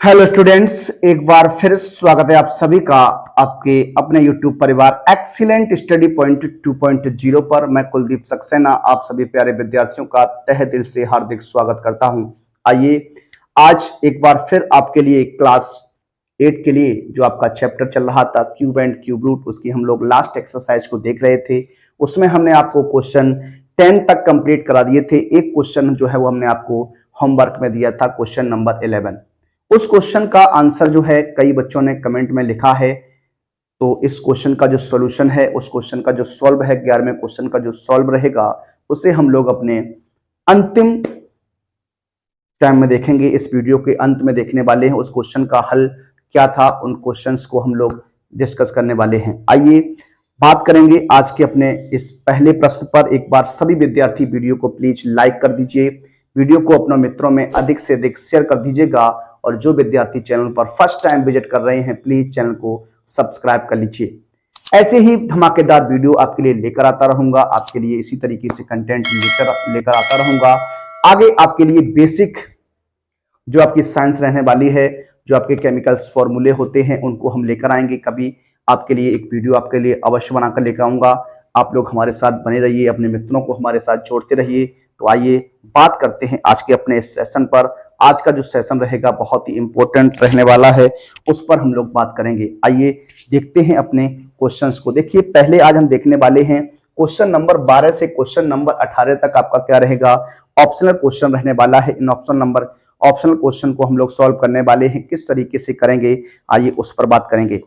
Hello students, एक बार फिर स्वागत है आप सभी का आपके अपने YouTube परिवार एक्सीलेंट स्टडी पॉइंट 2.0 पर। मैं कुलदीप सक्सेना आप सभी प्यारे विद्यार्थियों का तहे दिल से हार्दिक स्वागत करता हूं। आइए आज एक बार फिर आपके लिए क्लास 8 के लिए जो आपका चैप्टर चल रहा था क्यूब एंड क्यूब रूट, उसकी हम लोग लास्ट एक्सरसाइज को देख रहे थे। उसमें हमने आपको क्वेश्चन 10 तक कंप्लीट करा दिए थे। एक क्वेश्चन जो है वो हमने आपको होमवर्क में दिया था, क्वेश्चन नंबर 11। उस क्वेश्चन का आंसर जो है कई बच्चों ने कमेंट में लिखा है, तो इस क्वेश्चन का जो सॉल्यूशन है, उस क्वेश्चन का जो सॉल्व है, 11वें क्वेश्चन का जो सॉल्व रहेगा उसे हम लोग अपने अंतिम टाइम में देखेंगे। इस वीडियो के अंत में देखने वाले हैं उस क्वेश्चन का हल क्या था, उन क्वेश्चंस को हम लोग डिस्कस करने वाले हैं। आइए बात करेंगे आज के अपने इस पहले प्रश्न पर। एक बार सभी विद्यार्थी वीडियो को प्लीज लाइक कर दीजिए, वीडियो को अपने मित्रों में अधिक से अधिक शेयर कर दीजिएगा, और जो विद्यार्थी चैनल पर फर्स्ट टाइम विजिट कर रहे हैं प्लीज चैनल को सब्सक्राइब कर लीजिए। ऐसे ही धमाकेदार वीडियो आपके लिए लेकर आता रहूंगा, आपके लिए इसी तरीके से कंटेंट लेकर आता रहूंगा। आगे आपके लिए बेसिक जो आपकी साइंस रहने वाली है, जो आपके केमिकल्स फॉर्मूले होते हैं, उनको हम लेकर आएंगे। कभी आपके लिए एक वीडियो आपके लिए अवश्य बनाकर लेकर आऊंगा। आप लोग हमारे साथ बने रहिए, अपने मित्रों को हमारे साथ जोड़ते रहिए। तो आइए बात करते हैं आज के अपने सेशन पर। आज का जो सेशन रहेगा बहुत ही इंपॉर्टेंट रहने वाला है, उस पर हम लोग बात करेंगे। आइए देखते हैं अपने क्वेश्चंस को। देखिए पहले आज हम देखने वाले हैं क्वेश्चन नंबर 12 से क्वेश्चन नंबर 18 तक आपका क्या रहेगा, ऑप्शनल क्वेश्चन रहने वाला है। इन ऑप्शनल क्वेश्चन को हम लोग सॉल्व करने वाले हैं, किस तरीके से करेंगे आइए उस पर बात करेंगे।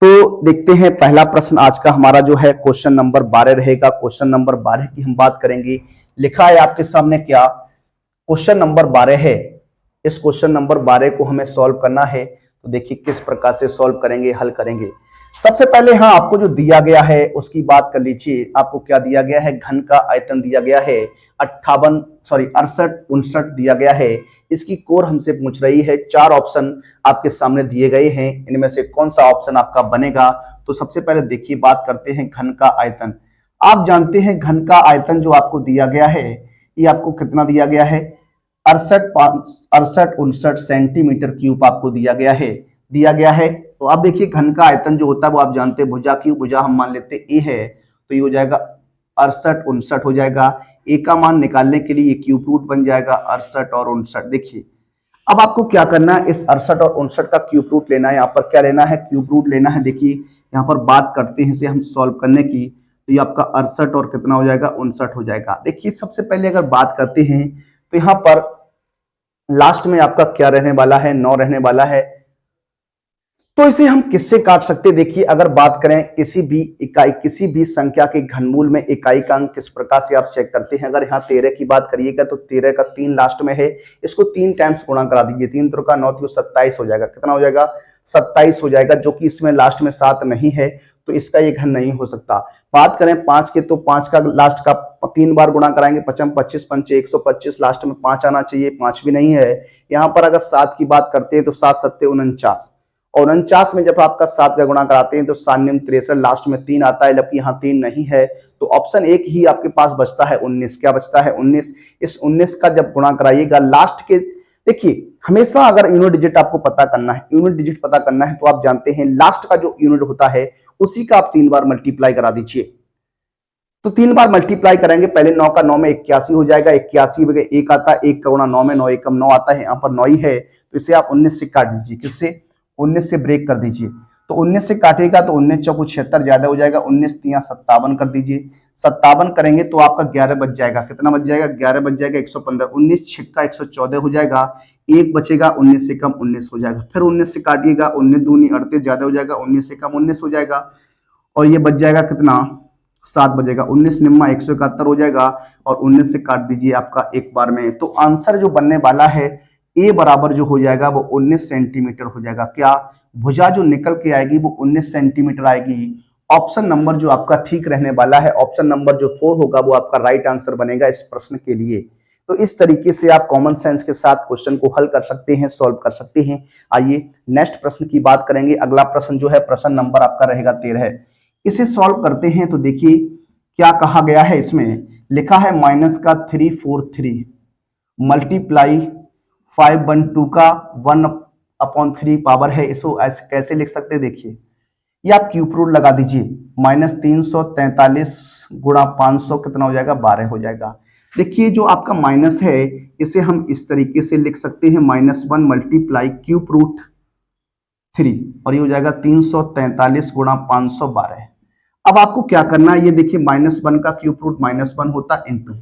तो देखते हैं पहला प्रश्न आज का हमारा जो है क्वेश्चन नंबर 12 रहेगा। क्वेश्चन नंबर 12 की हम बात करेंगे। लिखा है आपके सामने क्या, क्वेश्चन नंबर 12 है। इस क्वेश्चन नंबर 12 को हमें सॉल्व करना है। तो देखिए किस प्रकार से सॉल्व करेंगे, हल करेंगे। सबसे पहले हाँ, आपको जो दिया गया है उसकी बात कर लीजिए। आपको क्या दिया गया है, घन का आयतन दिया गया है 68 दिया गया है। इसकी कोर हमसे पूछ रही है। 4 ऑप्शन आपके सामने दिए गए हैं, इनमें से कौन सा ऑप्शन आपका बनेगा। तो सबसे पहले देखिए बात करते हैं घन का आयतन। आप जानते हैं घन का आयतन जो आपको दिया गया है, ये आपको कितना दिया गया है, 68 सेंटीमीटर क्यूब आपको दिया गया है। तो आप देखिए घन का आयतन जो होता है वो आप जानते हैं भुजा क्यूब, भुजा हम मान लेते ए है, तो ये हो जाएगा 68 हो जाएगा। ए का मान निकालने के लिए क्यूब रूट बन जाएगा 68 और 69। देखिए अब आपको क्या करना है, इस 68 और 69 का क्यूब रूट लेना है। यहाँ पर क्या लेना है, क्यूब रूट लेना है। देखिए यहाँ पर बात करते हैं इसे हम सॉल्व करने की, तो ये आपका 68 और कितना हो जाएगा, 59 हो जाएगा। देखिए सबसे पहले अगर बात करते हैं तो यहाँ पर लास्ट में आपका क्या रहने वाला है, 9 रहने वाला है। तो इसे हम किससे काट सकते हैं, देखिए अगर बात करें किसी भी इकाई, किसी भी संख्या के घनमूल में इकाई का अंक किस प्रकार से आप चेक करते हैं। अगर यहाँ 13 की बात करिएगा तो 13 का 3 लास्ट में है, इसको 3 टाइम्स गुणा करा दीजिए। 3 3 का 9 27 हो जाएगा। कितना हो जाएगा, 27 हो जाएगा, जो कि इसमें लास्ट में 7 नहीं है, तो इसका ये घन नहीं हो सकता। बात करें 5 के, तो 5 का लास्ट का 3 बार गुणा कराएंगे, 55 25 पंचे 125, लास्ट में 5 आना चाहिए, 5 भी नहीं है। यहाँ पर अगर 7 की बात करते हैं तो 7 7 49, और 49 में जब आपका 7 का गुणा कराते हैं तो 7 9 63, लास्ट में 3 आता है, जबकि यहाँ 3 नहीं है। तो ऑप्शन एक ही आपके पास बचता है 19। क्या बचता है, 19। इस 19 का जब गुणा कराइएगा लास्ट के, देखिए हमेशा अगर यूनिट डिजिट आपको पता करना है, यूनिट डिजिट पता करना है, तो आप जानते हैं लास्ट का जो यूनिट होता है उसी का आप 3 बार मल्टीप्लाई करा दीजिए। तो 3 बार मल्टीप्लाई करेंगे, पहले 9 का 9 में 81 हो जाएगा, 81 में 1 आता है, 1 का गुणा 9 में 9 1 9 आता है, यहाँ पर 9 ही है, तो इसे आप 19 से काट दीजिए। किससे, 19 से ब्रेक कर दीजिए। तो 19 से काटेगा तो 19 चौको 76 ज्यादा हो जाएगा, 19 तिया 57 कर दीजिए। 57 करेंगे तो आपका 11 बच जाएगा। कितना बच जाएगा, 11 बच जाएगा, 115। 19 छिक्का 114 हो जाएगा, एक बचेगा, 19 से कम 19 हो जाएगा। फिर 19 से काटिएगा, 19 दूनी 38 ज्यादा हो जाएगा, 19 से कम 19 हो जाएगा, और ये बच जाएगा कितना, 7 बजेगा। 19 निम्मा 171 हो जाएगा, और 19 से काट दीजिए आपका एक बार में। तो आंसर जो बनने वाला है ए बराबर जो हो जाएगा वो 19 सेंटीमीटर हो जाएगा। क्या, भुजा जो निकल के आएगी वो 19 सेंटीमीटर आएगी। ऑप्शन नंबर जो आपका ठीक रहने वाला है, ऑप्शन नंबर जो 4 होगा वो आपका राइट आंसर बनेगा इस प्रश्न के लिए। तो इस तरीके से आप कॉमन सेंस के साथ क्वेश्चन को हल कर सकते हैं, सॉल्व कर सकते हैं। आइए नेक्स्ट प्रश्न की बात करेंगे। अगला प्रश्न जो है प्रश्न नंबर आपका रहेगा 13। इसे सॉल्व करते हैं तो देखिए क्या कहा गया है। इसमें लिखा है -343 मल्टीप्लाई 5/2 का 1/3 पावर है, इसको ऐसे कैसे लिख सकते हैं देखिए, ये आप क्यूब रूट लगा दीजिए, -343 गुणा 500 कितना हो जाएगा, 12 हो जाएगा। देखिए जो आपका माइनस है इसे हम इस तरीके से लिख सकते हैं, -1 मल्टीप्लाई क्यूब रूट 3 और ये हो जाएगा 343 गुणा 512। अब आपको क्या करना है, ये देखिए -1 का क्यूब रूट -1 होता है इंटू,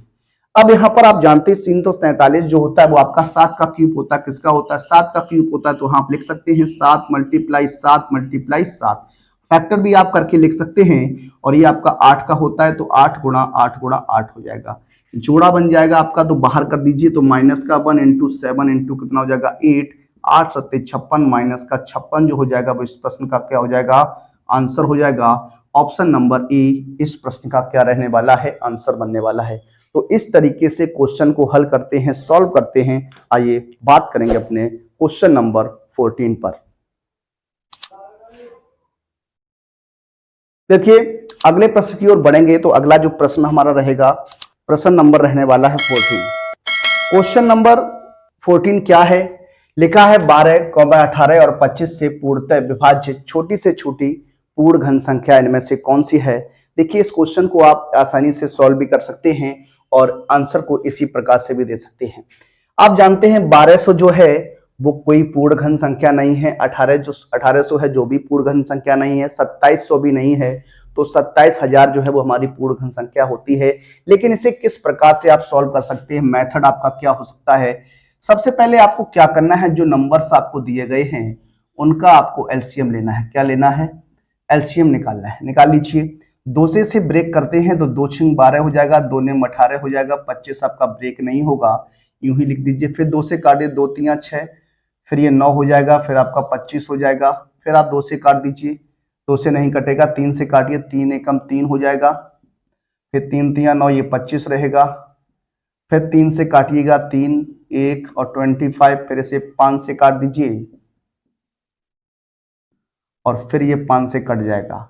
अब यहां पर आप जानते हैं 343 जो होता है वो आपका 7 का क्यूब होता है, किसका होता है, 7 का क्यूब होता है, तो आप लिख सकते हैं 7 मल्टीप्लाई 7 मल्टीप्लाई 7, फैक्टर भी आप करके लिख सकते हैं, और ये आपका 8 का होता है तो 8 गुणा 8 गुणा 8 हो जाएगा, जोड़ा बन जाएगा आपका, तो बाहर कर दीजिए, तो माइनस का 1 इंटू 7 इंटू कितना हो जाएगा 8, 8 सत्ते 56, माइनस का 56 जो हो जाएगा वो इस प्रश्न का क्या हो जाएगा, आंसर हो जाएगा। ऑप्शन नंबर ए इस प्रश्न का क्या रहने वाला है, आंसर बनने वाला है। तो इस तरीके से क्वेश्चन को हल करते हैं, सॉल्व करते हैं। आइए बात करेंगे अपने क्वेश्चन नंबर 14 पर। देखिए अगले प्रश्न की ओर बढ़ेंगे, तो अगला जो प्रश्न हमारा रहेगा, प्रश्न नंबर रहने वाला है 14। क्वेश्चन नंबर 14 क्या है, लिखा है 12, 18 और 25 से पूर्णतः विभाज्य छोटी से छोटी पूर्ण घन संख्या इनमें से कौन सी है। देखिए इस क्वेश्चन को आप आसानी से सॉल्व भी कर सकते हैं और आंसर को इसी प्रकार से भी दे सकते हैं। आप जानते हैं 1200 जो है वो कोई पूर्ण घन संख्या नहीं है, 1800 है जो भी पूर्ण घन संख्या नहीं है, 2700 भी नहीं है, तो 27000 जो है वो हमारी पूर्ण घन संख्या होती है। लेकिन इसे किस प्रकार से आप सॉल्व कर सकते हैं, मेथड आपका क्या हो सकता है। सबसे पहले आपको क्या करना है, जो नंबर्स आपको दिए गए हैं उनका आपको एलसीएम लेना है। क्या लेना है, एलसीएम निकालना है, निकाल लीजिए। 2 से ब्रेक करते हैं तो 2 छिंग 12 हो जाएगा, 2 ने 18 हो जाएगा, 25 आपका ब्रेक नहीं होगा, यूं ही लिख दीजिए। फिर 2 से काटिए, 2 3 6, फिर ये 9 हो जाएगा, फिर आपका 25 हो जाएगा, फिर आप 2 से काट दीजिए, 2 से नहीं कटेगा, 3 से काटिए, 3 एकम 3 हो जाएगा, फिर 3 3 9, ये 25 रहेगा, फिर 3 से काटिएगा, 3 1 और 25, फिर इसे 5 से काट दीजिए और फिर ये 5 से कट जाएगा।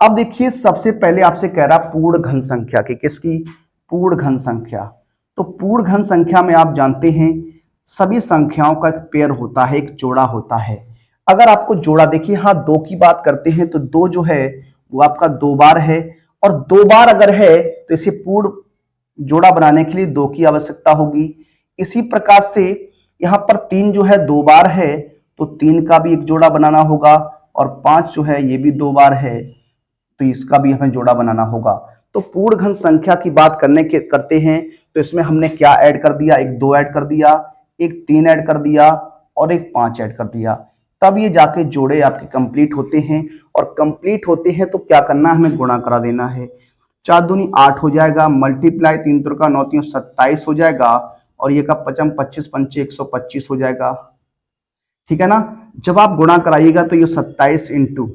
अब देखिए सबसे पहले आपसे कह रहा पूर्ण घन संख्या की, किसकी, पूर्ण घन संख्या। तो पूर्ण घन संख्या में आप जानते हैं सभी संख्याओं का एक पेयर होता है, एक जोड़ा होता है। अगर आपको जोड़ा देखिए, हाँ 2 की बात करते हैं तो 2 जो है वो आपका 2 बार है, और 2 बार अगर है तो इसे पूर्ण जोड़ा बनाने के लिए 2 की आवश्यकता होगी। इसी प्रकार से यहाँ पर 3 जो है 2 बार है तो 3 का भी एक जोड़ा बनाना होगा, और 5 जो है ये भी 2 बार है तो इसका भी हमें जोड़ा बनाना होगा। तो पूर्ण घन संख्या की बात करते हैं तो इसमें हमने क्या ऐड कर दिया, एक 2 ऐड कर दिया, एक 3 ऐड कर दिया और एक 5 ऐड कर दिया, तब ये जाके जोड़े आपके कंप्लीट होते हैं। और कंप्लीट होते हैं तो क्या करना है, हमें गुणा करा देना है। 4 दूनी 8 हो जाएगा, मल्टीप्लाई 3 त्रिका 9 3 27 हो जाएगा, और ये का 55 25 पंचे 125 हो जाएगा, ठीक है ना। जब आप गुणा कराइएगा तो ये 27 इंटू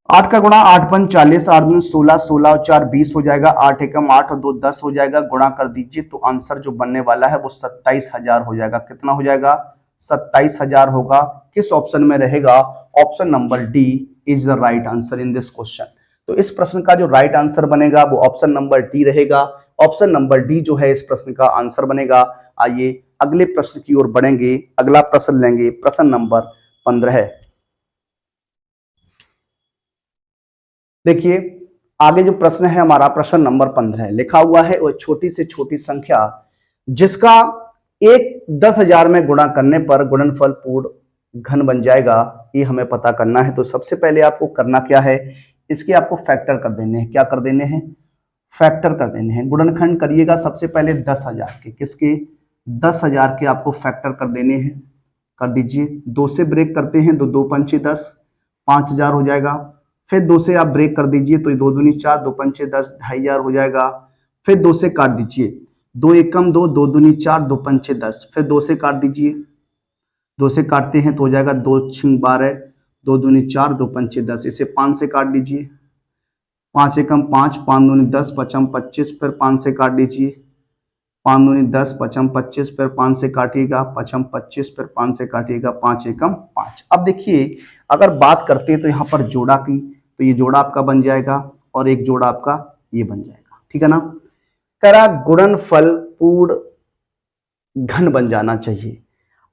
8 का गुणा 8 5 40, 8 दूनी 16, 16 और 4 20 हो जाएगा, 8 एकम 8 और 2 10 हो जाएगा, गुणा कर दीजिए तो आंसर जो बनने वाला है वो 27000 हो जाएगा। कितना हो जाएगा, 27000 होगा। किस ऑप्शन में रहेगा, option number D is the right answer in this question. तो इस प्रश्न का जो राइट आंसर बनेगा वो ऑप्शन नंबर डी रहेगा। ऑप्शन नंबर डी जो है इस प्रश्न का आंसर बनेगा। आइए अगले प्रश्न की ओर बढ़ेंगे, अगला प्रश्न लेंगे, प्रश्न नंबर 15। देखिए आगे जो प्रश्न है हमारा, प्रश्न नंबर 15 लिखा हुआ है, वो छोटी से छोटी संख्या जिसका एक 10,000 में गुणा करने पर गुणनफल पूर्ण घन बन जाएगा, ये हमें पता करना है। तो सबसे पहले आपको करना क्या है, इसके आपको फैक्टर कर देने हैं। क्या कर देने हैं, फैक्टर कर देने हैं। गुणनखंड करिएगा सबसे पहले 10,000 के, किसके, 10,000 के आपको फैक्टर कर देने हैं, कर दीजिए। 2 से ब्रेक करते हैं तो 2 पंचे 10, 5000 हो जाएगा। फिर 2 से आप ब्रेक कर दीजिए तो 2 दूनी 4, 2 पंचे 10, 2500 हो जाएगा। फिर 2 से काट दीजिए, 2 एकम 2, 2 दूनी 4, 2 पंचे 10, फिर 2 से काट दीजिए, 2 से काटते हैं तो हो जाएगा 2 छिंग 12, 2 दूनी 4, 2 पंचे 10, इसे 5 से काट दीजिए, 5 एकम 5, 5 दूनी 10, 5 25, फिर 5 से काट दीजिए, 5 दूनी 10, 5 25, फिर 5 से काटिएगा, 5 25, फिर 5 से काटिएगा, 5 एकम 5। अब देखिए अगर बात करते हैं तो यहाँ पर जोड़ा की, तो ये जोड़ा आपका बन जाएगा और एक जोड़ा आपका ये बन जाएगा, ठीक है ना। कह रहा गुणनफल पूर्ण घन बन जाना चाहिए।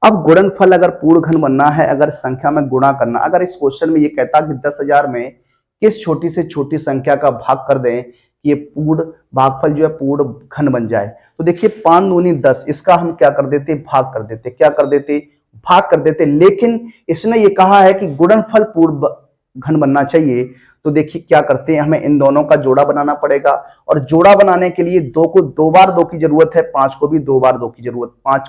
अब गुणनफल अगर पूर्ण घन बनना है, अगर संख्या में गुणा करना, अगर इस क्वेश्चन में ये कहता कि 10,000 में किस छोटी से छोटी संख्या का भाग कर दें कि ये पूर्ण भागफल जो है पूर्ण घन बन जाए, तो देखिए 5 दूनी 10, इसका हम क्या कर देते, भाग कर देते, क्या कर देते, भाग कर देते। लेकिन इसने ये कहा है कि गुणनफल पूर्ण घन बनना चाहिए, तो देखिए क्या करते हैं, हमें इन दोनों का जोड़ा बनाना पड़ेगा, और जोड़ा बनाने के लिए 2 को 2 बार 2 की जरूरत है, 5 को भी 2 बार 2 की जरूरत, 5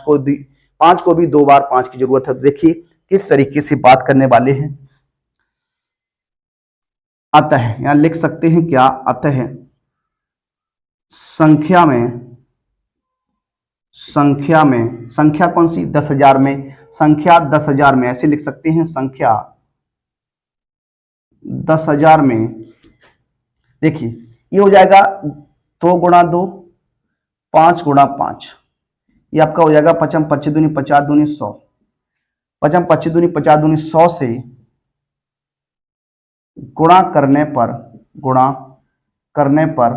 को भी 2 बार 5 की जरूरत है। तो देखिए किस तरीके से बात करने वाले हैं। अतः यहां लिख सकते हैं क्या, अतः संख्या कौन सी, 10,000 में, संख्या 10,000 में, ऐसे लिख सकते हैं, संख्या 10,000 में। देखिए ये हो जाएगा 2 गुणा 2, 5 गुणा 5, ये आपका हो जाएगा 55 25 दूनी 50 दूनी 100, 55 25 दूनी 50 दूनी 100 से गुणा करने पर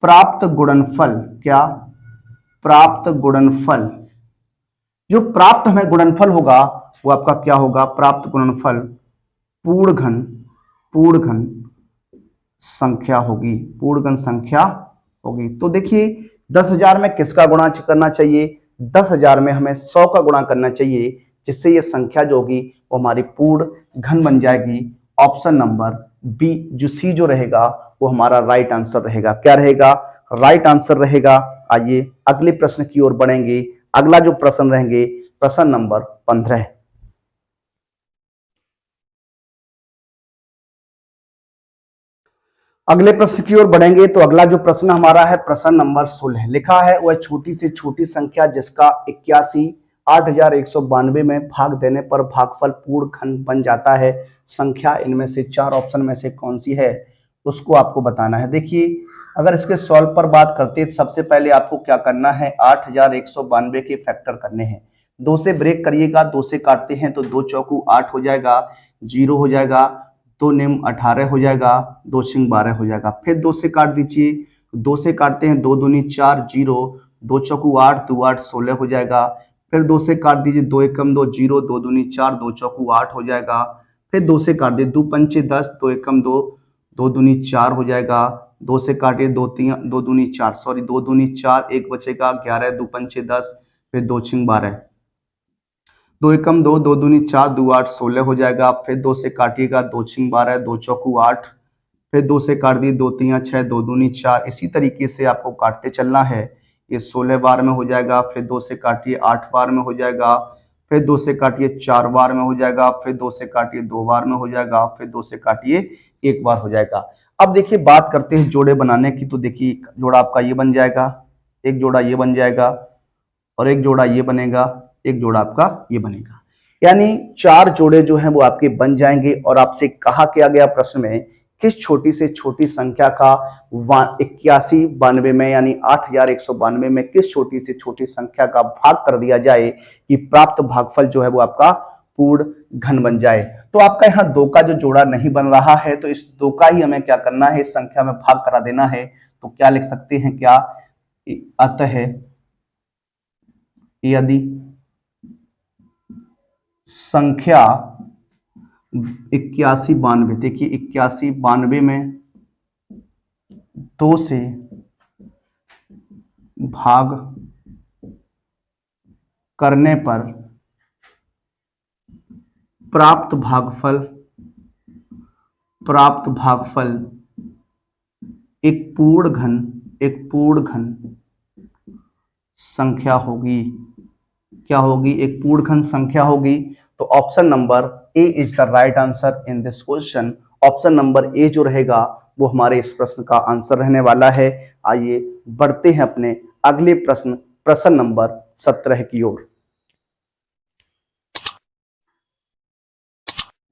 प्राप्त गुणनफल, क्या, प्राप्त गुणनफल, जो प्राप्त हमें गुणनफल होगा वो आपका क्या होगा, प्राप्त गुणनफल पूर्ण घन संख्या होगी, पूर्ण घन संख्या होगी। तो देखिए 10,000 में किसका गुणा करना चाहिए, 10,000 में हमें 100 का गुणा करना चाहिए, जिससे ये संख्या जो होगी वो हमारी पूर्ण घन बन जाएगी। ऑप्शन नंबर बी जो सी जो रहेगा वो हमारा राइट आंसर रहेगा। क्या रहेगा, राइट आंसर रहेगा। आइए अगले प्रश्न की ओर बढ़ेंगे। अगला जो प्रश्न रहेंगे प्रश्न नंबर 15। अगले प्रश्न की ओर बढ़ेंगे तो अगला जो प्रश्न हमारा है प्रश्न नंबर 16। लिखा है वह छोटी से छोटी संख्या जिसका 81,8192 में भाग देने पर भागफल पूर्ण घन बन जाता है, संख्या इनमें से 4 ऑप्शन में से कौन सी है, उसको आपको बताना है। देखिए अगर इसके सॉल्व पर बात करते हैं सबसे पहले आपको क्या करना है, 8,192 के फैक्टर करने हैं। 2 से ब्रेक करिएगा, 2 से काटते हैं तो 2 चौकू 8 हो जाएगा, 0 हो जाएगा, 2 निम 18 हो जाएगा, 2 छिंग 12 हो जाएगा। फिर 2 से काट दीजिए, 2 से काटते हैं 2 दूनी 4, 0, 2 चौकू 8, 2 8 16 हो जाएगा। फिर 2 से काट दीजिए, 2 एकम 2, 0, 2 दूनी 4, 2 चौकू 8 हो जाएगा। फिर 2 से काट दीजिए, 2 पंचे 10, 2 एकम 2, 2 दूनी 4 हो जाएगा। 2 से काटिए, 2 दूनी 4, सॉरी 2 दूनी 4, 1 बचेगा, 11, 2 पंचे 10, फिर 2 छिंग 12, 2 एकम 2, 2 दूनी 4, 2 8 16 हो जाएगा। फिर 2 से काटिएगा, 2 छिंग 12, 2 चौकू 8, फिर 2 से काट दिए, 2 तिया 6, 2 दूनी 4। इसी तरीके से आपको काटते चलना है। ये 16 बार में हो जाएगा। फिर 2 से काटिए 8 बार में हो जाएगा। फिर 2 से काटिए 4 बार में हो जाएगा। फिर 2 से काटिए 2 बार में हो जाएगा। फिर 2 से काटिए 1 बार हो जाएगा। अब देखिए बात करते हैं जोड़े बनाने की। तो देखिए जोड़ा आपका ये बन जाएगा, एक जोड़ा ये बन जाएगा, और एक जोड़ा ये बनेगा, एक जोड़ा आपका ये बनेगा। यानी 4 जोड़े जो हैं वो आपके बन जाएंगे। और आपसे कहा किया गया प्रश्न में किस छोटी से छोटी संख्या का 8192 में यानी 8192 में किस छोटी से छोटी संख्या का भाग कर दिया जाए कि प्राप्त भागफल जो है वो आपका पूर्ण घन बन जाए। तो आपका यहाँ 2 का जो जोड़ा नहीं बन रहा है तो इस 2 का ही हमें क्या करना है, इस संख्या में भाग करा देना है। तो क्या लिख सकते हैं, क्या, अतः यदि संख्या 8192, देखिए 8192 में 2 से भाग करने पर प्राप्त भागफल एक पूर्ण घन संख्या होगी। क्या होगी, एक पूर्ण घन संख्या होगी। तो option number A is the right answer in this question. Option number A जो रहेगा वो हमारे इस प्रश्न का आंसर रहने वाला है। आइए बढ़ते हैं अपने अगले प्रश्न नंबर 17 की ओर।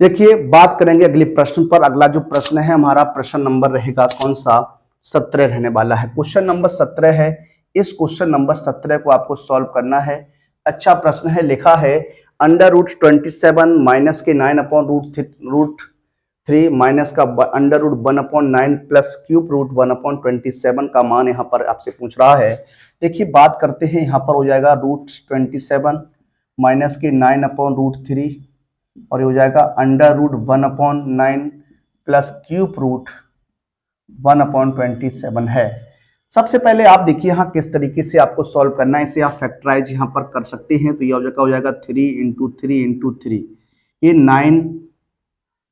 देखिए बात करेंगे अगले प्रश्न पर। अगला जो प्रश्न है हमारा प्रश्न नंबर रहेगा कौन सा, 17 रहने वाला है। क्वेश्चन नंबर 17 है। इस क्वेश्चन नंबर 17 को आपको सॉल्व करना है। अच्छा प्रश्न है। लिखा है अंडर रूट 27 माइनस के 9 अपॉन रूट 3 माइनस का under root 1/9 plus cube root 1/27 का मान यहाँ पर आपसे पूछ रहा है। देखिए बात करते हैं, यहाँ पर हो जाएगा रूट 27 माइनस के 9/√3 और ये हो जाएगा under root 1/9 plus cube root 1/27 है। सबसे पहले आप देखिए यहाँ किस तरीके से आपको सॉल्व करना है, इसे आप फैक्टराइज यहाँ पर कर सकते हैं। तो ये हो जाएगा 3 इंटू 3 इंटू 3, ये 9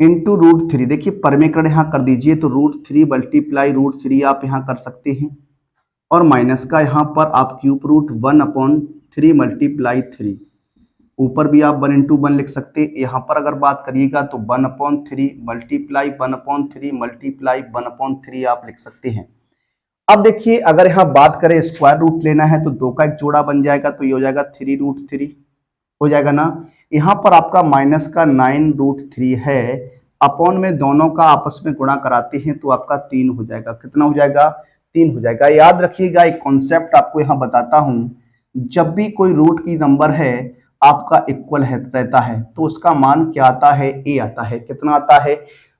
इंटू √3। देखिए परमीकरण यहाँ कर दीजिए तो √3 मल्टीप्लाई √3 आप यहाँ कर सकते हैं और माइनस का यहाँ पर आप क्यूब रूट 1/3 मल्टीप्लाई 3, ऊपर भी आप 1 इंटू 1 लिख सकते हैं। यहाँ पर अगर बात करिएगा तो 1/3 मल्टीप्लाई 1/3 मल्टीप्लाई 1/3 आप लिख सकते हैं। अब देखिए अगर यहाँ बात करें स्क्वायर रूट लेना है तो 2 का एक जोड़ा बन जाएगा, तो ये हो जाएगा 3√3 हो जाएगा ना। यहाँ पर आपका माइनस का 9√3 है, अपॉन में दोनों का आपस में गुणा कराते हैं तो आपका 3 हो जाएगा। कितना हो जाएगा? 3 हो जाएगा। याद रखिएगा एक कॉन्सेप्ट आपको यहाँ बताता हूं, जब भी कोई रूट की नंबर है आपका इक्वल है रहता है तो उसका मान क्या आता है? ए आता है। कितना आता है?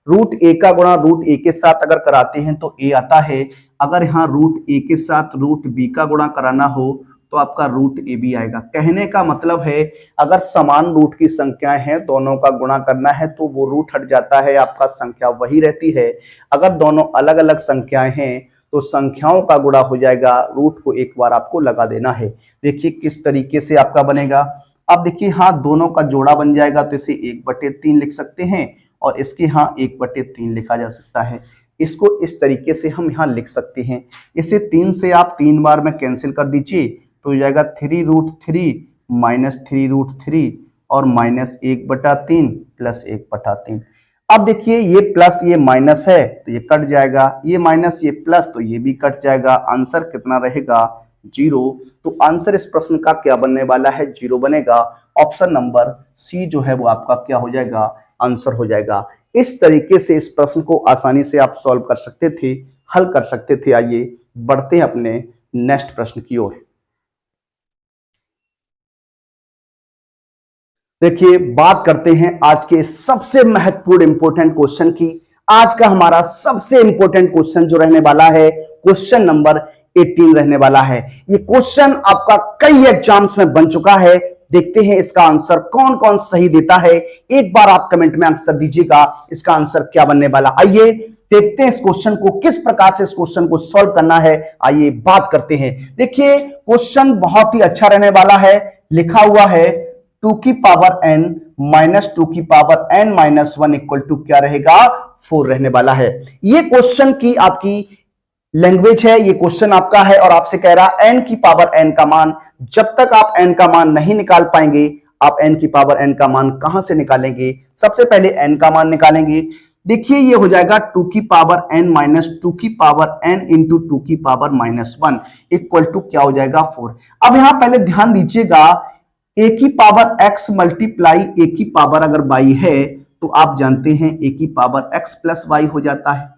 रूट ए का गुणा रूट ए के साथ अगर कराते हैं तो ए आता है। अगर यहाँ रूट ए के साथ रूट बी का गुणा कराना हो तो आपका रूट ए बी आएगा। कहने का मतलब है अगर समान रूट की संख्याएं हैं दोनों का गुणा करना है तो वो रूट हट जाता है, आपका संख्या वही रहती है। अगर दोनों अलग अलग संख्याएं हैं तो संख्याओं का गुणा हो जाएगा, रूट को एक बार आपको लगा देना है। देखिए किस तरीके से आपका बनेगा। अब देखिए हाँ दोनों का जोड़ा बन जाएगा तो इसे 1/3 लिख सकते हैं और इसके यहाँ 1/3 लिखा जा सकता है। इसको इस तरीके से हम यहाँ लिख सकते हैं। इसे 3 से आप 3 बार में कैंसिल कर दीजिए तो हो जाएगा 3√3 माइनस 3√3 और माइनस 1/3 प्लस 1/3। अब देखिए ये प्लस ये माइनस है तो ये कट जाएगा, ये माइनस ये प्लस तो ये भी कट जाएगा। आंसर कितना रहेगा? 0। तो आंसर इस प्रश्न का क्या बनने वाला है? 0 बनेगा। ऑप्शन नंबर सी जो है वो आपका क्या हो जाएगा? आंसर हो जाएगा। इस तरीके से इस प्रश्न को आसानी से आप सॉल्व कर सकते थे, हल कर सकते थे। आइए बढ़ते हैं अपने नेक्स्ट प्रश्न की ओर। देखिए बात करते हैं आज के सबसे महत्वपूर्ण इंपॉर्टेंट क्वेश्चन की। आज का हमारा सबसे इंपॉर्टेंट क्वेश्चन जो रहने वाला है क्वेश्चन नंबर 18 रहने वाला है। ये क्वेश्चन आपका कई एग्जाम्स में बन चुका है। देखते हैं इसका आंसर कौन कौन सही देता है। एक बार आप कमेंट में आंसर दीजिएगा इसका आंसर क्या बनने वाला। आइए देखते हैं इस क्वेश्चन को, किस प्रकार से इस क्वेश्चन को सॉल्व करना है। आइए बात करते हैं। देखिए क्वेश्चन बहुत ही अच्छा रहने वाला है। लिखा हुआ है 2 की पावर n माइनस 2 की power n minus 1 equal to क्या रहेगा? 4 रहने वाला है। ये क्वेश्चन की आपकी लैंग्वेज है, ये क्वेश्चन आपका है और आपसे कह रहा n की पावर n का मान, जब तक आप n का मान नहीं निकाल पाएंगे आप n की पावर n का मान कहां से निकालेंगे? सबसे पहले n का मान निकालेंगे। देखिए ये हो जाएगा 2 की पावर n माइनस 2 की पावर n इंटू 2 की पावर माइनस 1 इक्वल टू क्या हो जाएगा? 4। अब यहां पहले ध्यान दीजिएगा a की पावर x मल्टीप्लाई a की पावर अगर y है तो आप जानते हैं a की पावर x प्लस y हो जाता है।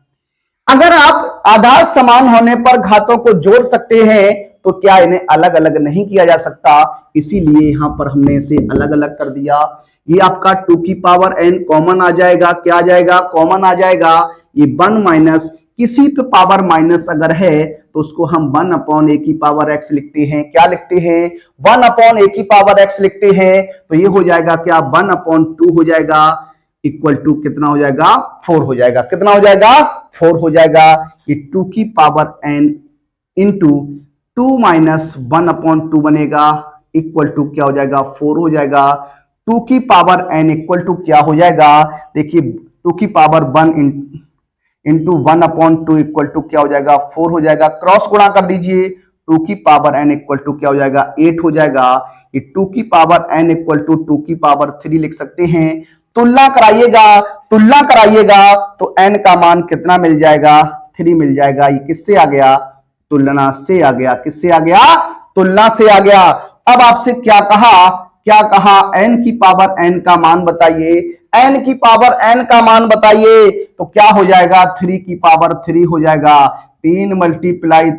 अगर आप आधार समान होने पर घातों को जोड़ सकते हैं तो क्या इन्हें अलग अलग नहीं किया जा सकता? इसीलिए यहां पर हमने इसे अलग अलग कर दिया। ये आपका 2 की पावर n कॉमन आ जाएगा। क्या आ जाएगा? कॉमन आ जाएगा। ये 1 माइनस किसी पे पावर माइनस अगर है तो उसको हम 1/a की पावर x लिखते हैं। क्या लिखते हैं? 1/a की पावर x लिखते हैं। तो ये हो जाएगा क्या? 1/2 हो जाएगा इक्वल टू कितना हो जाएगा? 4 हो जाएगा। कितना हो जाएगा? 4 हो जाएगा। ये 2 की पावर n इंटू 2 माइनस 1/2 बनेगा इक्वल टू क्या हो जाएगा? 4 हो जाएगा। 2 की पावर n इक्वल टू क्या हो जाएगा? देखिए 2 की पावर 1 इंटू 1/2 इक्वल टू क्या हो जाएगा? 4 हो जाएगा। क्रॉस गुणा कर दीजिए। 2 की पावर n इक्वल टू क्या हो जाएगा? 8 हो जाएगा। ये 2 की पावर n इक्वल टू 2 की पावर 3 लिख सकते हैं। तुलना कराइएगा तो n का मान कितना मिल जाएगा? 3 मिल जाएगा। ये किससे आ गया? तुलना से आ गया। किससे आ गया? तुलना से आ गया। अब आपसे क्या कहा? n की पावर n का मान बताइए। n की पावर n का मान बताइए तो क्या हो जाएगा? 3 की पावर 3 हो जाएगा। 3 मल्टीप्लाई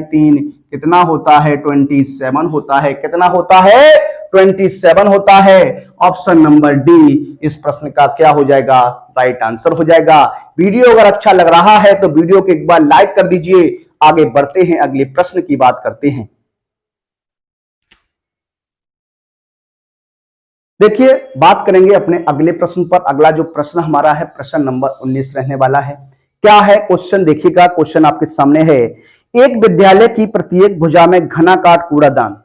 3 कितना होता है? 27 होता है। कितना होता है? 27 होता है। ऑप्शन नंबर डी इस प्रश्न का क्या हो जाएगा, राइट आंसर हो जाएगा। वीडियो अगर अच्छा लग रहा है तो वीडियो को एक बार लाइक कर दीजिए। आगे बढ़ते हैं, अगले प्रश्न की बात करते हैं। देखिए, बात करेंगे अपने अगले प्रश्न पर। अगला जो प्रश्न हमारा है प्रश्न नंबर 19 रहने वाला है। क्या है क्वेश्चन, देखिएगा क्वेश्चन आपके सामने है। एक विद्यालय की प्रत्येक भुजा में घनाकार कूड़ादान।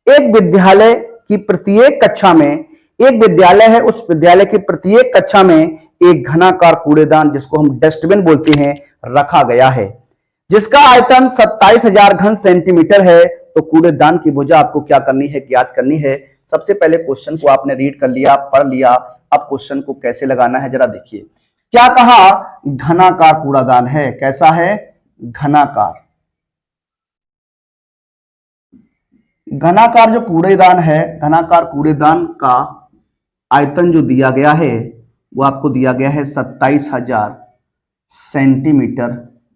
एक विद्यालय की प्रत्येक कक्षा में, एक विद्यालय है, उस विद्यालय की प्रत्येक कक्षा में एक घनाकार कूड़ेदान, जिसको हम डस्टबिन बोलते हैं, रखा गया है, जिसका आयतन 27,000 घन सेंटीमीटर है। तो कूड़ेदान की भुजा आपको क्या करनी है, ज्ञात करनी है। सबसे पहले क्वेश्चन को आपने रीड कर लिया, पढ़ लिया। अब क्वेश्चन को कैसे लगाना है जरा देखिए। क्या कहा, घनाकार कूड़ादान है। कैसा है, घनाकार। घनाकार जो कूड़ेदान है, घनाकार कूड़ेदान का आयतन जो दिया गया है वो आपको दिया गया है 27,000 सेंटीमीटर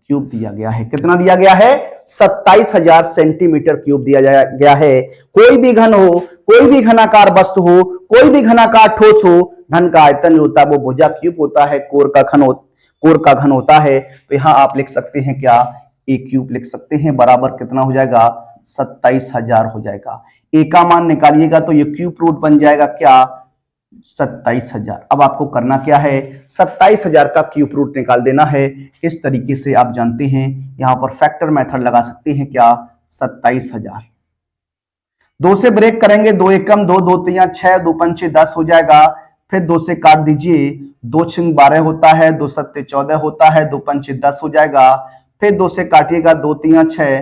क्यूब दिया गया है। कितना दिया गया है, 27,000 सेंटीमीटर क्यूब दिया गया है। कोई भी घन हो, कोई भी घनाकार वस्तु हो, कोई भी घनाकार ठोस हो, घन का आयतन जो होता है वो भुजा क्यूब होता है, कोर का घन होता है। तो यहां आप लिख सकते हैं क्या, ए क्यूब लिख सकते हैं, बराबर कितना हो जाएगा, 27,000 हो जाएगा। ए का मान निकालिएगा तो ये क्यूब रूट बन जाएगा क्या, 27,000। अब आपको करना क्या है, 27,000 का क्यूब रूट निकाल देना है। इस तरीके से आप जानते हैं, यहां पर फैक्टर मेथड लगा सकते हैं क्या, 27,000। 2 से ब्रेक करेंगे, 2 एकम 2, 2 तियां 6, 2 पंचे 10 हो जाएगा। फिर 2 से काट दीजिए, 2 छिंग 12 होता है, 2 सत्ते 14 होता है, 2 पंचे 10 हो जाएगा। फिर 2 से काटिएगा, 2 तियां 6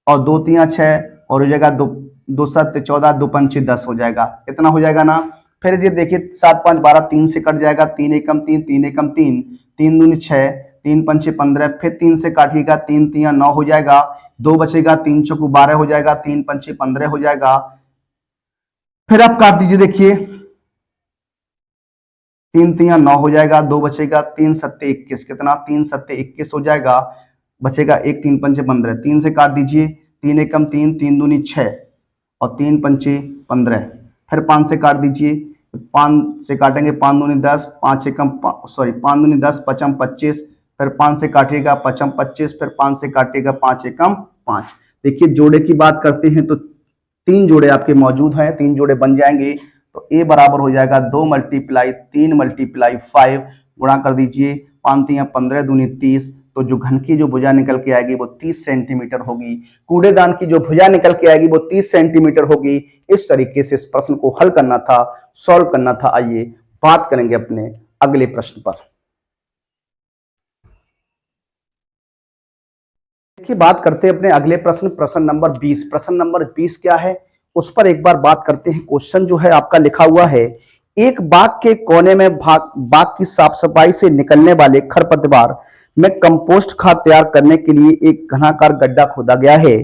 और 2 तियां 6 और हो जाएगा 2 सत्ते 14, 2 पंचे 10 हो जाएगा। कितना हो जाएगा ना। फिर ये देखिए 7 5 12, 3 से कट जाएगा, 3 एकम 3, 3 एकम 3, 3 दूनी 6, 3 पंचे 15। फिर 3 से काटिएगा, 3 तियां 9 हो जाएगा, 2 बचेगा, 3 चौकू 12 हो जाएगा, 3 पंचे 15 हो जाएगा। फिर आप काट दीजिए, देखिए 3 तियां 9 हो जाएगा, 2 बचेगा, 3 सत्ते 21, कितना, 3 सत्ते 21 हो जाएगा, बचेगा 1, 3 पंचे 15। 3 से काट दीजिए, 3 एकम 3, 3 दूनी 6 और 3 पंचे 15। फिर 5 से काट दीजिए, 5 से काटेंगे, 5 दूनी 10, 5 एकम 10, 5 25। फिर 5 से काटिएगा, 5 25, फिर 5 से काटिएगा, 5 एकम 5। देखिए जोड़े की बात करते हैं तो 3 जोड़े आपके मौजूद हैं, 3 जोड़े बन जाएंगे। तो ए बराबर हो जाएगा 2 मल्टीप्लाई 3 मल्टीप्लाई 5, गुणा कर दीजिए, 5 तियां 15 दूनी 30। तो जो घन की जो भुजा निकल के आएगी वो 30 सेंटीमीटर होगी। कूड़ेदान की जो भुजा निकल के आएगी वो 30 सेंटीमीटर होगी। इस तरीके से इस प्रश्न को हल करना था, सॉल्व करना था। आइए बात करेंगे अपने अगले प्रश्न पर। देखिए बात करते हैं अपने अगले प्रश्न, प्रश्न नंबर 20। प्रश्न नंबर 20 क्या है उस पर एक बार बात करते हैं। क्वेश्चन जो है आपका लिखा हुआ है, एक बाग के कोने में बाग की साफ सफाई से निकलने वाले खरपतवार में कंपोस्ट खाद तैयार करने के लिए एक घनाकार गड्ढा खोदा गया है।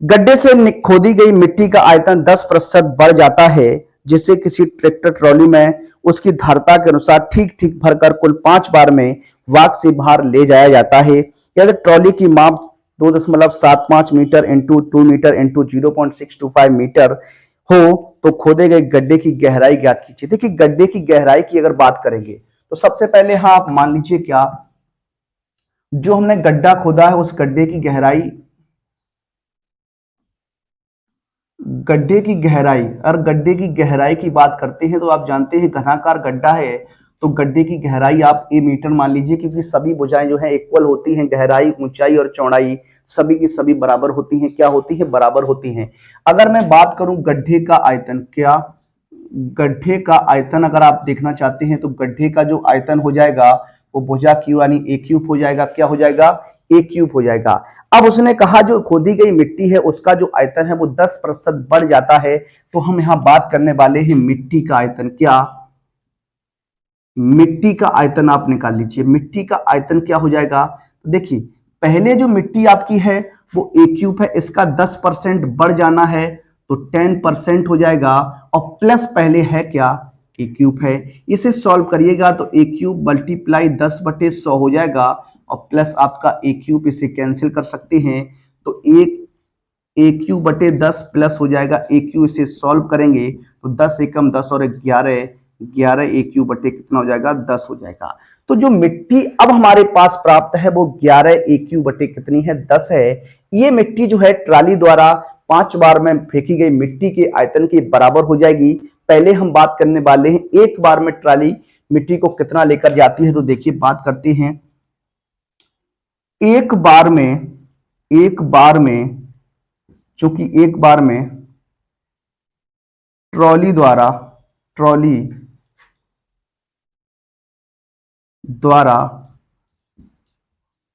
गड्ढे से खोदी गई मिट्टी का आयतन 10% बढ़ जाता है, जिसे किसी ट्रैक्टर ट्रॉली में उसकी धारता के अनुसार ठीक ठीक भरकर कुल 5 बार में बाग से बाहर ले जाया जाता है। यदि ट्रॉली की माप 2.75 metre into 2 metre into 0.625 metre हो तो खोदे गए गड्ढे की गहराई ज्ञात कीजिए। देखिए गड्ढे की गहराई की अगर बात करेंगे तो सबसे पहले हाँ आप मान लीजिए क्या, जो हमने गड्ढा खोदा है उस गड्ढे की गहराई, और गड्ढे की गहराई की बात करते हैं तो आप जानते हैं घनाकार गड्ढा है तो गड्ढे की गहराई आप ए मीटर मान लीजिए, क्योंकि सभी भुजाएं जो है इक्वल होती हैं, गहराई ऊंचाई और चौड़ाई सभी की सभी बराबर होती हैं। क्या होती है, बराबर होती हैं। अगर मैं बात करूं गड्ढे का आयतन, क्या गड्ढे का आयतन अगर आप देखना चाहते हैं तो गड्ढे का जो आयतन हो जाएगा वो भुजा क्यू यानी ए क्यूब हो जाएगा। क्या हो जाएगा, ए क्यूब हो जाएगा। अब उसने कहा जो खोदी गई मिट्टी है उसका जो आयतन है वो 10% बढ़ जाता है। तो हम यहां बात करने वाले हैं मिट्टी का आयतन। क्या, मिट्टी का आयतन आप निकाल लीजिए। मिट्टी का आयतन क्या हो जाएगा, तो देखिए पहले जो मिट्टी आपकी है वो ए क्यूब है, इसका 10% बढ़ जाना है तो 10% हो जाएगा, और प्लस पहले है क्या, ए क्यूब है। इसे सॉल्व करिएगा तो ए क्यूब मल्टीप्लाई 10/100 हो जाएगा, और प्लस आपका ए क्यूब, इसे कैंसिल कर सकते हैं तो 1 ए क्यू बटे 10 प्लस हो जाएगा ए क्यू, इसे सॉल्व करेंगे तो 10 एकम 10 और 11, 11 ए क्यू बटे कितना हो जाएगा 10 हो जाएगा। तो जो मिट्टी अब हमारे पास प्राप्त है वो 11 ए क्यू बटे कितनी है 10 है। ये मिट्टी जो है ट्राली द्वारा 5 बार में फेंकी गई मिट्टी के आयतन के बराबर हो जाएगी। पहले हम बात करने वाले हैं एक बार में ट्राली मिट्टी को कितना लेकर जाती है। तो देखिए बात करते हैं, एक बार में चूंकि एक बार में ट्रॉली द्वारा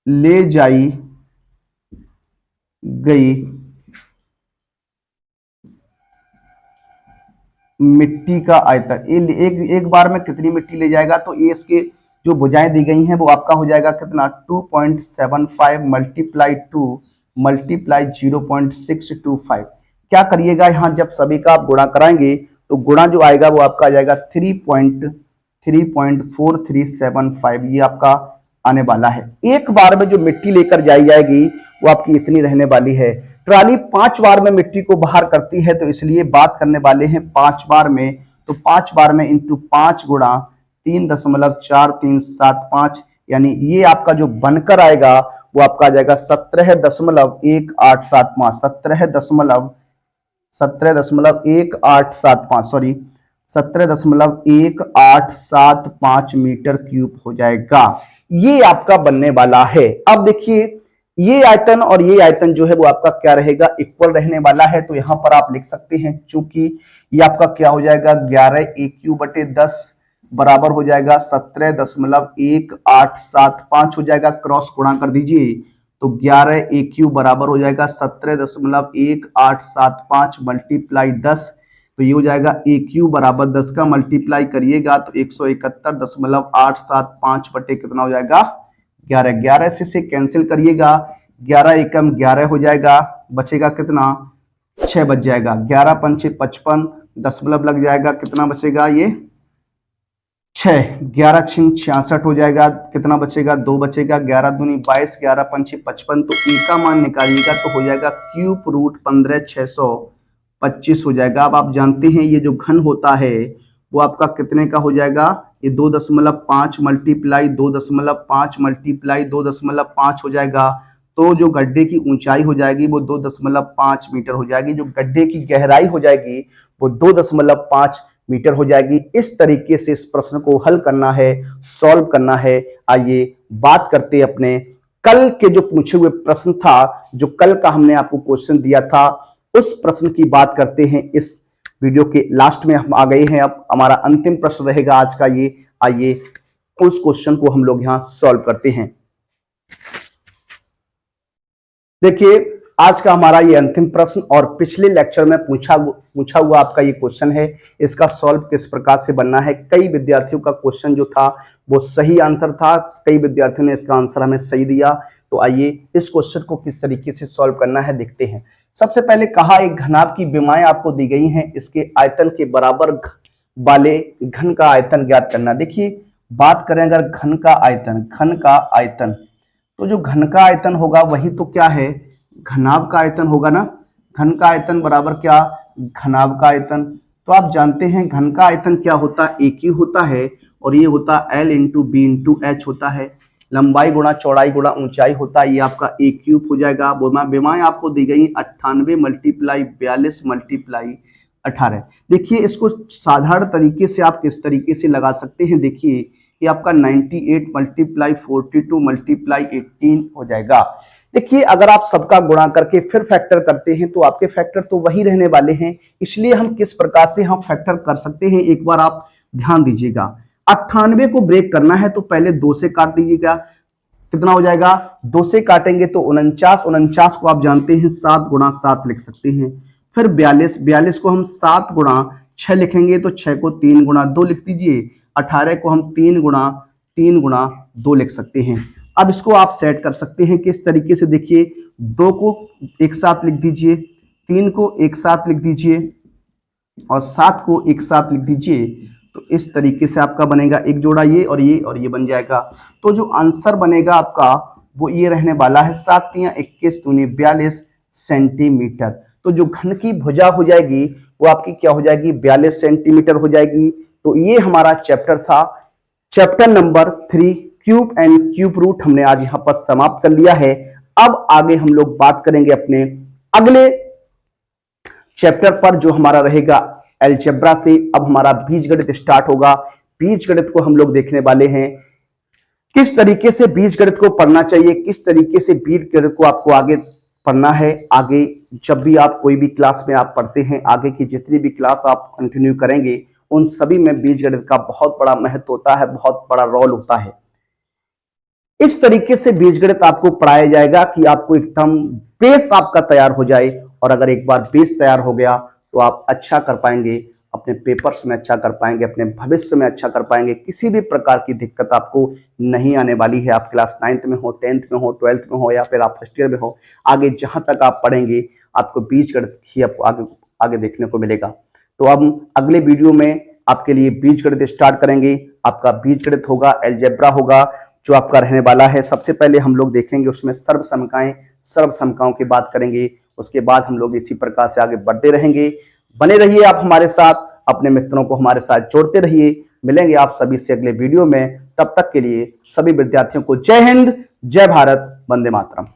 ले जाई गई मिट्टी का आयतन, एक बार में कितनी मिट्टी ले जाएगा, तो ये इसके जो भुजाएं दी गई हैं वो आपका हो जाएगा कितना 2.75 मल्टीप्लाई 2 मल्टीप्लाई 0.625। क्या करिएगा यहां जब सभी का आप गुणा कराएंगे तो गुणा जो आएगा वो आपका आ जाएगा 3.4375, ये आपका आने वाला है। एक बार में जो मिट्टी लेकर जाई जाएगी वो आपकी इतनी रहने वाली है। ट्राली 5 बार में मिट्टी को बाहर करती है तो इसलिए बात करने वाले हैं 5 बार में, तो 5 बार में इंटू 5 गुणा 3.4375, यानी ये आपका जो बनकर आएगा वो आपका आ जाएगा 17.1875, 17.1875 मीटर क्यूब हो जाएगा। ये आपका बनने वाला है। अब देखिए ये आयतन और ये आयतन जो है वो आपका क्या रहेगा, इक्वल रहने वाला है। तो यहां पर आप लिख सकते हैं चूंकि ये आपका क्या हो जाएगा 11 ए क्यू बटे 10 बराबर हो जाएगा 17.1875 हो जाएगा। क्रॉस गुणा कर दीजिए तो 11 ए क्यू बराबर हो जाएगा 17.1875 मल्टीप्लाई 10, तो ये हो जाएगा ए क्यू बराबर 10 का मल्टीप्लाई करिएगा तो 171.875 बटे कितना हो जाएगा 11, 11 से कैंसिल करिएगा, 11 एकम 11 हो जाएगा, बचेगा कितना 6 बच जाएगा, 11 पंचे 55 दशमलव लग जाएगा, कितना बचेगा ये 6, 11 छिंग 66 हो जाएगा, कितना बचेगा 2 बचेगा, 11 दूनी 22, 11 पंचे 55, तो ई का मान निकालिएगा तो हो जाएगा क्यूब रूट 15/625 हो जाएगा। अब आप जानते हैं ये जो घन होता है वो आपका कितने का हो जाएगा, ये 2.5 मल्टीप्लाई 2.5 मल्टीप्लाई 2.5 हो जाएगा। तो जो गड्ढे की ऊंचाई हो जाएगी वो 2.5 मीटर हो जाएगी, जो गड्ढे की गहराई हो जाएगी वो 2.5 मीटर हो जाएगी। इस तरीके से इस प्रश्न को हल करना है, सॉल्व करना है। आइए बात करते हैं अपने कल के जो पूछे हुए प्रश्न था, जो कल का हमने आपको क्वेश्चन दिया था उस प्रश्न की बात करते हैं। इस वीडियो के लास्ट में हम आ गए हैं, अब हमारा अंतिम प्रश्न रहेगा आज का ये। आइए उस क्वेश्चन को हम लोग यहां सॉल्व करते हैं। देखिए आज का हमारा ये अंतिम प्रश्न और पिछले लेक्चर में पूछा हुआ आपका ये क्वेश्चन है, इसका सॉल्व किस प्रकार से बनना है। कई विद्यार्थियों का क्वेश्चन जो था वो सही आंसर था, कई विद्यार्थियों ने इसका आंसर हमें सही दिया। तो आइए इस क्वेश्चन को किस तरीके से सॉल्व करना है देखते हैं। सबसे पहले कहा एक घनाभ की विमाएं आपको दी गई हैं, इसके आयतन के बराबर वाले घन का आयतन ज्ञात करना। देखिए बात करें अगर घन का आयतन, तो जो घन का आयतन होगा वही तो क्या है घनाभ का आयतन होगा ना। घन का आयतन बराबर क्या, घनाभ का आयतन। तो आप जानते हैं घन का आयतन क्या होता है, एक ही होता है और ये होता है L into B into H होता है। लंबाई गुणा चौड़ाई गुणा ऊंचाई होता है, ये आपका ए क्यूब हो जाएगा। विमाएं आपको दी गई 98 मल्टीप्लाई 42 मल्टीप्लाई 18। देखिए इसको साधारण तरीके से आप किस तरीके से लगा सकते हैं, देखिए ये आपका 98 मल्टीप्लाई 42 मल्टीप्लाई 18 हो जाएगा। देखिए अगर आप सबका गुणा करके फिर फैक्टर करते हैं तो आपके फैक्टर तो वही रहने वाले हैं, इसलिए हम किस प्रकार से हम फैक्टर कर सकते हैं एक बार आप ध्यान दीजिएगा। 98 को ब्रेक करना है तो पहले 2 से काट दीजिएगा, कितना हो जाएगा 2 से काटेंगे तो 49 को आप जानते हैं 7 गुणा 7 लिख सकते हैं। फिर 42 को हम 7 गुणा 6 लिखेंगे तो 6 को 3 गुणा 2 लिख दीजिए। 18 को हम 3 गुणा 2 लिख सकते हैं। अब इसको आप सेट कर सकते हैं किस तरीके से, देखिए 2 को एक साथ लिख दीजिए, 3 को एक साथ लिख दीजिए और 7 को एक साथ लिख दीजिए। तो इस तरीके से आपका बनेगा एक जोड़ा ये और ये बन जाएगा। तो जो आंसर बनेगा आपका वो ये रहने वाला है 7 × 21 × 42 सेंटीमीटर। तो जो घन की भुजा हो जाएगी वो आपकी क्या हो जाएगी, 42 सेंटीमीटर हो जाएगी। तो ये हमारा चैप्टर था, chapter number 3 cube and cube root हमने आज यहां पर समाप्त कर लिया है। अब आगे हम लोग बात करेंगे अपने अगले चैप्टर पर जो हमारा रहेगा अलजेब्रा से। अब हमारा बीजगणित स्टार्ट होगा। बीजगणित को हम लोग देखने वाले हैं, किस तरीके से बीजगणित को पढ़ना चाहिए, किस तरीके से बीजगणित को आपको आगे पढ़ना है। आगे जब भी आप कोई भी क्लास में आप पढ़ते हैं, आगे की जितनी भी क्लास आप कंटिन्यू करेंगे उन सभी में बीजगणित का बहुत बड़ा महत्व होता है, बहुत बड़ा रोल होता है। इस तरीके से बीजगणित आपको पढ़ाया जाएगा कि आपको एकदम बेस आपका तैयार हो जाए, और अगर एक बार बेस तैयार हो गया तो आप अच्छा कर पाएंगे, अपने पेपर्स में अच्छा कर पाएंगे, अपने भविष्य में अच्छा कर पाएंगे। किसी भी प्रकार की दिक्कत आपको नहीं आने वाली है। आप क्लास 9th में हो, 10th में हो, 12th में हो, या फिर आप फर्स्ट ईयर में हो, आगे जहां तक आप पढ़ेंगे आपको बीजगणित ही आपको आगे देखने को मिलेगा। तो अब अगले वीडियो में आपके लिए बीजगणित स्टार्ट करेंगे। आपका बीजगणित होगा, अलजेब्रा होगा जो आपका रहने वाला है। सबसे पहले हम लोग देखेंगे उसमें सर्वसमकाएं, सर्वसमकाओं की बात करेंगे। उसके बाद हम लोग इसी प्रकार से आगे बढ़ते रहेंगे। बने रहिए आप हमारे साथ, अपने मित्रों को हमारे साथ जोड़ते रहिए। मिलेंगे आप सभी से अगले वीडियो में। तब तक के लिए सभी विद्यार्थियों को जय हिंद, जय भारत, वंदे मातरम।